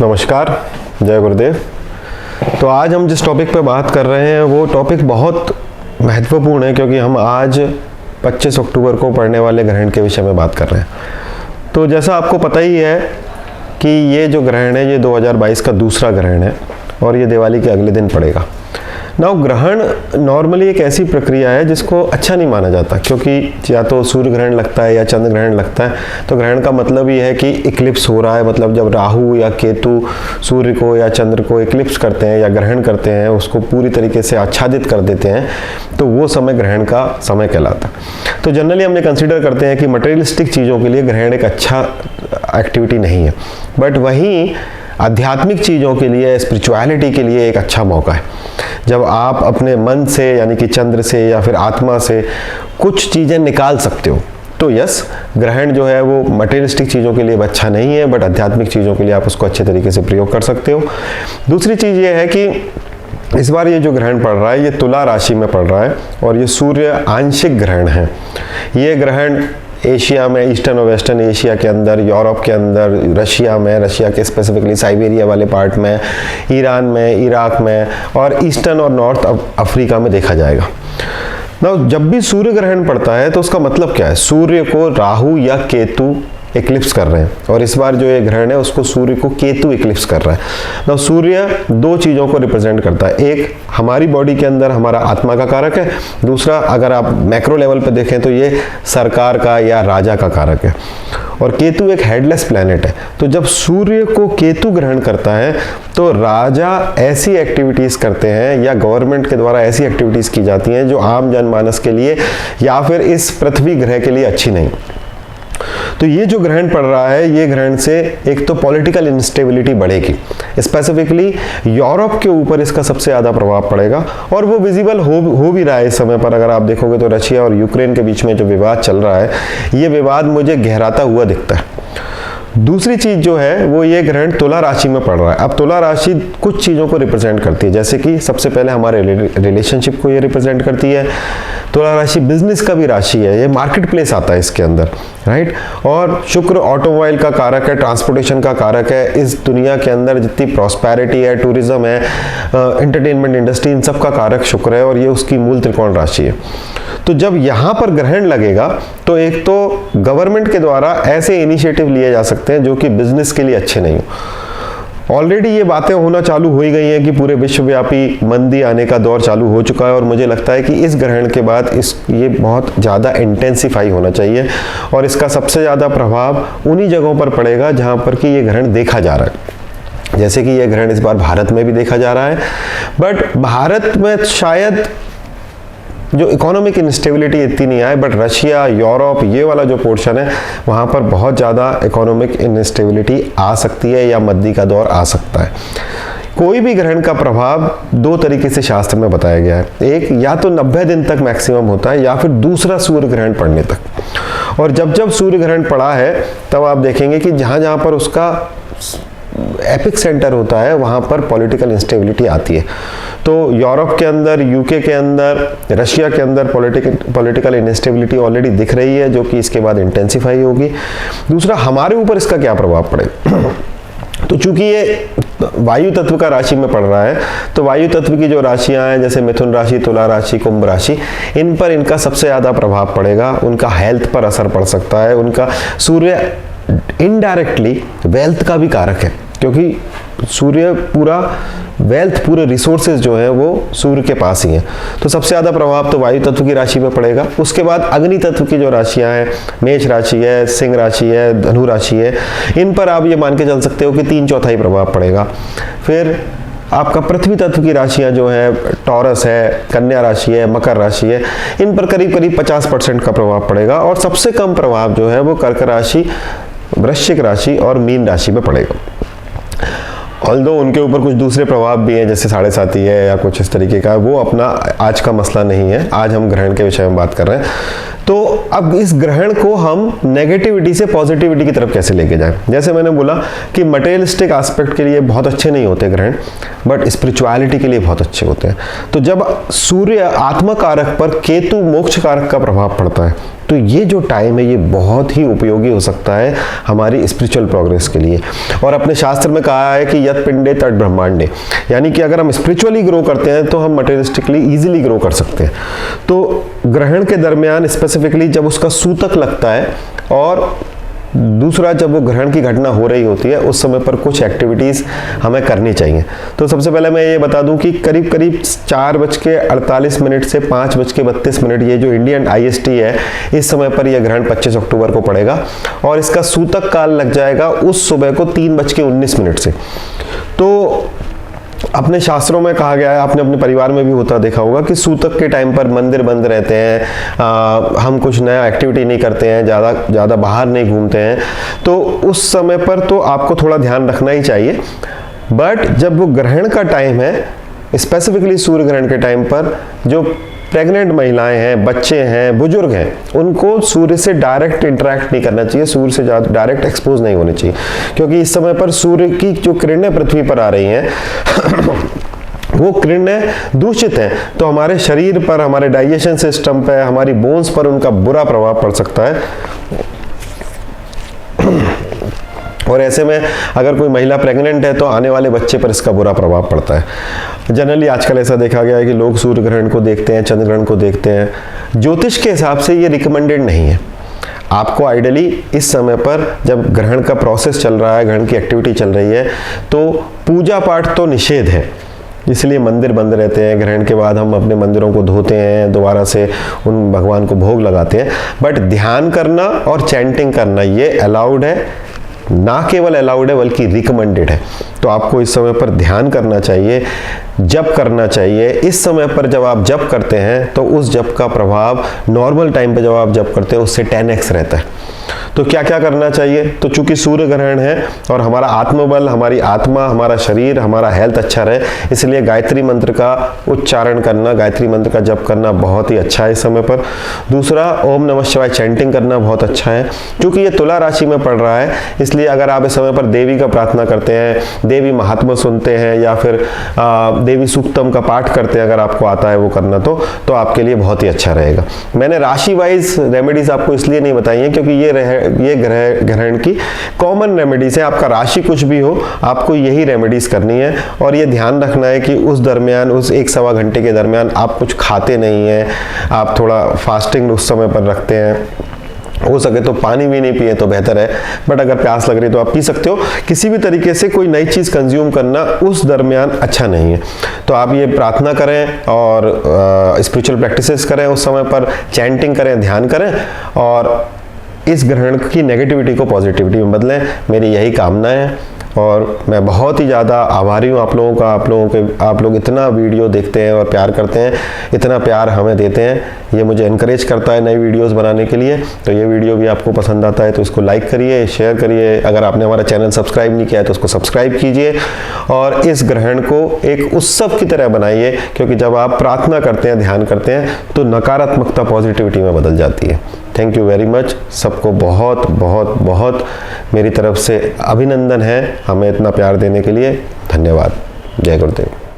नमस्कार, जय गुरुदेव। तो आज हम जिस टॉपिक पे बात कर रहे हैं वो टॉपिक बहुत महत्वपूर्ण है, क्योंकि हम आज 25 अक्टूबर को पड़ने वाले ग्रहण के विषय में बात कर रहे हैं। तो जैसा आपको पता ही है कि ये जो ग्रहण है ये 2022 का दूसरा ग्रहण है और ये दिवाली के अगले दिन पड़ेगा। नाउ ग्रहण नॉर्मली एक ऐसी प्रक्रिया है जिसको अच्छा नहीं माना जाता, क्योंकि या तो सूर्य ग्रहण लगता है या चंद्र ग्रहण लगता है। तो ग्रहण का मतलब ये है कि इक्लिप्स हो रहा है, मतलब जब राहु या केतु सूर्य को या चंद्र को इक्लिप्स करते हैं या ग्रहण करते हैं, उसको पूरी तरीके से आच्छादित कर देते हैं, तो वो समय ग्रहण का समय कहलाता है। तो जनरली हमने कंसिडर करते हैं कि मटेरियलिस्टिक चीज़ों के लिए ग्रहण एक अच्छा एक्टिविटी नहीं है, बट वहीं आध्यात्मिक चीज़ों के लिए, स्पिरिचुअलिटी के लिए एक अच्छा मौका है। जब आप अपने मन से यानी कि चंद्र से या फिर आत्मा से कुछ चीज़ें निकाल सकते हो, तो यस, ग्रहण जो है वो मटेरियलिस्टिक चीज़ों के लिए अच्छा नहीं है, बट आध्यात्मिक चीज़ों के लिए आप उसको अच्छे तरीके से प्रयोग कर सकते हो। दूसरी चीज़ ये है कि इस बार ये जो ग्रहण पड़ रहा है ये तुला राशि में पड़ रहा है और ये सूर्य आंशिक ग्रहण है। ये ग्रहण एशिया में, ईस्टर्न और वेस्टर्न एशिया के अंदर, यूरोप के अंदर, रशिया में, रशिया के स्पेसिफिकली साइबेरिया वाले पार्ट में, ईरान में, इराक में और ईस्टर्न और नॉर्थ अफ्रीका में देखा जाएगा। ना जब भी सूर्य ग्रहण पड़ता है तो उसका मतलब क्या है? सूर्य को राहु या केतु इक्लिप्स कर रहे हैं, और इस बार जो ये ग्रहण है उसको सूर्य को केतु इक्लिप्स कर रहा है। ना सूर्य दो चीज़ों को रिप्रेजेंट करता है, एक हमारी बॉडी के अंदर हमारा आत्मा का कारक है, दूसरा अगर आप मैक्रो लेवल पे देखें तो ये सरकार का या राजा का कारक है, और केतु एक हेडलेस प्लैनेट है। तो जब सूर्य को केतु ग्रहण करता है तो राजा ऐसी एक्टिविटीज़ करते हैं या गवर्नमेंट के द्वारा ऐसी एक्टिविटीज़ की जाती हैं जो आम जनमानस के लिए या फिर इस पृथ्वी ग्रह के लिए अच्छी नहीं। तो ये जो ग्रहण पड़ रहा है, ये ग्रहण से एक तो पॉलिटिकल इंस्टेबिलिटी बढ़ेगी, स्पेसिफिकली यूरोप के ऊपर इसका सबसे ज़्यादा प्रभाव पड़ेगा, और वो विजिबल हो भी रहा है इस समय पर। अगर आप देखोगे तो रशिया और यूक्रेन के बीच में जो विवाद चल रहा है, ये विवाद मुझे गहराता हुआ दिखता है। दूसरी चीज़ जो है वो ये ग्रहण तुला राशि में पड़ रहा है। अब तुला राशि कुछ चीज़ों को रिप्रेजेंट करती है, जैसे कि सबसे पहले हमारे रिलेशनशिप को ये रिप्रेजेंट करती है। तुला राशि बिजनेस का भी राशि है, ये मार्केट प्लेस आता है इसके अंदर, राइट। और शुक्र ऑटोमोबाइल का कारक है, ट्रांसपोर्टेशन का कारक है। इस दुनिया के अंदर जितनी प्रॉस्पेरिटी है, टूरिज्म है, एंटरटेनमेंट इंडस्ट्री, इन सब का कारक शुक्र है, और ये उसकी मूल त्रिकोण राशि है। तो जब यहाँ पर ग्रहण लगेगा तो एक तो गवर्नमेंट के द्वारा ऐसे इनिशिएटिव लिए जा सकते हैं जो कि बिजनेस के लिए अच्छे नहीं हो। ऑलरेडी ये बातें होना चालू हो गई हैं कि पूरे विश्वव्यापी मंदी आने का दौर चालू हो चुका है, और मुझे लगता है कि इस ग्रहण के बाद ये बहुत ज़्यादा इंटेंसिफाई होना चाहिए, और इसका सबसे ज़्यादा प्रभाव उन्हीं जगहों पर पड़ेगा जहाँ पर कि ये ग्रहण देखा जा रहा है। जैसे कि ये ग्रहण इस बार भारत में भी देखा जा रहा है, बट भारत में शायद जो इकोनॉमिक इंस्टेबिलिटी इतनी नहीं आए, बट रशिया, यूरोप, ये वाला जो पोर्शन है वहाँ पर बहुत ज़्यादा इकोनॉमिक इंस्टेबिलिटी आ सकती है या मंदी का दौर आ सकता है। कोई भी ग्रहण का प्रभाव दो तरीके से शास्त्र में बताया गया है, एक या तो 90 दिन तक मैक्सिमम होता है, या फिर दूसरा सूर्य ग्रहण पड़ने तक। और जब जब सूर्य ग्रहण पड़ा है तब आप देखेंगे कि जहाँ जहाँ पर उसका एपिक सेंटर होता है वहाँ पर पॉलिटिकल इंस्टेबिलिटी आती है। तो यूरोप के अंदर, यूके के अंदर, रशिया के अंदर पॉलिटिकल इंस्टेबिलिटी ऑलरेडी दिख रही है, जो कि इसके बाद इंटेंसिफाई होगी। दूसरा, हमारे ऊपर इसका क्या प्रभाव पड़ेगा? तो चूंकि ये वायु तत्व का राशि में पड़ रहा है, तो वायु तत्व की जो राशियां हैं जैसे मिथुन राशि, तुला राशि, कुंभ राशि, इन पर इनका सबसे ज़्यादा प्रभाव पड़ेगा। उनका हेल्थ पर असर पड़ सकता है। उनका सूर्य इनडायरेक्टली वेल्थ का भी कारक है, क्योंकि सूर्य पूरा वेल्थ, पूरे रिसोर्सेज जो हैं वो सूर्य के पास ही हैं। तो सबसे ज़्यादा प्रभाव तो वायु तत्व की राशि में पड़ेगा। उसके बाद अग्नि तत्व की जो राशियां हैं, मेष राशि है, सिंह राशि है, धनु राशि है, इन पर आप ये मान के चल सकते हो कि 3/4 प्रभाव पड़ेगा। फिर आपका पृथ्वी तत्व की राशियां जो है, टॉरस है, कन्या राशि है, मकर राशि है, इन पर करीब करीब 50% का प्रभाव पड़ेगा। और सबसे कम प्रभाव जो है वो कर्क राशि, वृश्चिक राशि और मीन राशि में पड़ेगा। ऑल्दो उनके ऊपर कुछ दूसरे प्रभाव भी हैं, जैसे 7.5 है या कुछ इस तरीके का, वो अपना आज का मसला नहीं है। आज हम ग्रहण के विषय में बात कर रहे हैं। तो अब इस ग्रहण को हम नेगेटिविटी से पॉजिटिविटी की तरफ कैसे लेके जाएं। जैसे मैंने बोला कि मटेरियलिस्टिक एस्पेक्ट के लिए बहुत अच्छे नहीं होते ग्रहण, बट स्पिरिचुअलिटी के लिए बहुत अच्छे होते हैं। तो जब सूर्य आत्मा कारक पर केतु मोक्ष कारक का प्रभाव पड़ता है, तो ये जो टाइम है ये बहुत ही उपयोगी हो सकता है हमारी स्पिरिचुअल प्रोग्रेस के लिए। और अपने शास्त्र में कहा है कि यत पिंडे तट ब्रह्मांडे, यानी कि अगर हम स्पिरिचुअली ग्रो करते हैं तो हम मटेरियलिस्टिकली इजीली ग्रो कर सकते हैं। तो ग्रहण के दरमियान स्पेसिफिकली जब उसका सूतक लगता है और दूसरा जब वो ग्रहण की घटना हो रही होती है, उस समय पर कुछ एक्टिविटीज़ हमें करनी चाहिए। तो सबसे पहले मैं ये बता दूं कि करीब करीब 4:48 से 5:32 ये जो इंडियन IST है, इस समय पर यह ग्रहण 25 अक्टूबर को पड़ेगा और इसका सूतक काल लग जाएगा उस सुबह को 3:19 से। तो अपने शास्त्रों में कहा गया है, आपने अपने परिवार में भी होता देखा होगा कि सूतक के टाइम पर मंदिर बंद रहते हैं, हम कुछ नया एक्टिविटी नहीं करते हैं, ज़्यादा बाहर नहीं घूमते हैं। तो उस समय पर तो आपको थोड़ा ध्यान रखना ही चाहिए। बट जब वो ग्रहण का टाइम है, स्पेसिफिकली सूर्य ग्रहण के टाइम पर जो प्रेग्नेंट महिलाएं हैं, बच्चे हैं, बुजुर्ग हैं, उनको सूर्य से डायरेक्ट इंटरेक्ट नहीं करना चाहिए, सूर्य से डायरेक्ट एक्सपोज नहीं होने चाहिए, क्योंकि इस समय पर सूर्य की जो किरणें पृथ्वी पर आ रही हैं वो किरणें दूषित हैं, तो हमारे शरीर पर, हमारे डाइजेशन सिस्टम पर, हमारी बोन्स पर उनका बुरा प्रभाव पड़ सकता है। और ऐसे में अगर कोई महिला प्रेग्नेंट है तो आने वाले बच्चे पर इसका बुरा प्रभाव पड़ता है। जनरली आजकल ऐसा देखा गया है कि लोग सूर्य ग्रहण को देखते हैं, चंद्र ग्रहण को देखते हैं। ज्योतिष के हिसाब से ये रिकमेंडेड नहीं है। आपको आइडियली इस समय पर जब ग्रहण का प्रोसेस चल रहा है, ग्रहण की एक्टिविटी चल रही है, तो पूजा पाठ तो निषेध है, इसलिए मंदिर बंद रहते हैं। ग्रहण के बाद हम अपने मंदिरों को धोते हैं, दोबारा से उन भगवान को भोग लगाते हैं। बट ध्यान करना और चैंटिंग करना ये अलाउड है, ना केवल अलाउड है बल्कि रिकमेंडेड है। तो आपको इस समय पर ध्यान करना चाहिए, जप करना चाहिए। इस समय पर जब आप जप करते हैं तो उस जप का प्रभाव नॉर्मल टाइम पे जब आप जप करते हैं उससे 10x रहता है। तो क्या क्या करना चाहिए? तो चूंकि सूर्य ग्रहण है और हमारा आत्मबल, हमारी आत्मा, हमारा शरीर, हमारा हेल्थ अच्छा रहे, इसलिए गायत्री मंत्र का उच्चारण करना, गायत्री मंत्र का जप करना बहुत ही अच्छा है इस समय पर। दूसरा, ओम नमः शिवाय चैंटिंग करना बहुत अच्छा है। क्योंकि ये तुला राशि में पड़ रहा है, इसलिए अगर आप इस समय पर देवी का प्रार्थना करते हैं, देवी महात्मा सुनते हैं या फिर देवी सूक्तम का पाठ करते हैं, अगर आपको आता है वो करना, तो आपके लिए बहुत ही अच्छा रहेगा। मैंने राशि वाइज रेमेडीज आपको इसलिए नहीं बताई है क्योंकि ये ग्रहण की कॉमन रेमेडीज है। आपका राशि कुछ भी हो, आपको यही रेमेडीज करनी है। और ये ध्यान रखना है कि उस दरमियान, उस 1-1.25 घंटे के दरमियान आप कुछ खाते नहीं हैं, आप थोड़ा फास्टिंग उस समय पर रखते हैं। हो सके तो पानी भी नहीं पिए तो बेहतर है, बट अगर प्यास लग रही तो आप पी सकते हो। किसी भी तरीके से कोई नई चीज़ कंज्यूम करना उस दरमियान अच्छा नहीं है। तो आप ये प्रार्थना करें और स्पिरिचुअल प्रैक्टिसेस करें, उस समय पर चैंटिंग करें, ध्यान करें और इस ग्रहण की नेगेटिविटी को पॉजिटिविटी में बदलें। मेरी यही कामना है और मैं बहुत ही ज़्यादा आभारी हूँ आप लोगों का। आप लोग इतना वीडियो देखते हैं और प्यार करते हैं, इतना प्यार हमें देते हैं, ये मुझे इनकरेज करता है नई वीडियोस बनाने के लिए। तो ये वीडियो भी आपको पसंद आता है तो इसको लाइक करिए, शेयर करिए। अगर आपने हमारा चैनल सब्सक्राइब नहीं किया है तो उसको सब्सक्राइब कीजिए और इस ग्रहण को एक उत्सव की तरह बनाइए, क्योंकि जब आप प्रार्थना करते हैं, ध्यान करते हैं तो नकारात्मकता पॉजिटिविटी में बदल जाती है। Thank you very much. सबको बहुत बहुत बहुत मेरी तरफ से अभिनंदन है हमें इतना प्यार देने के लिए। धन्यवाद। जय गुरुदेव।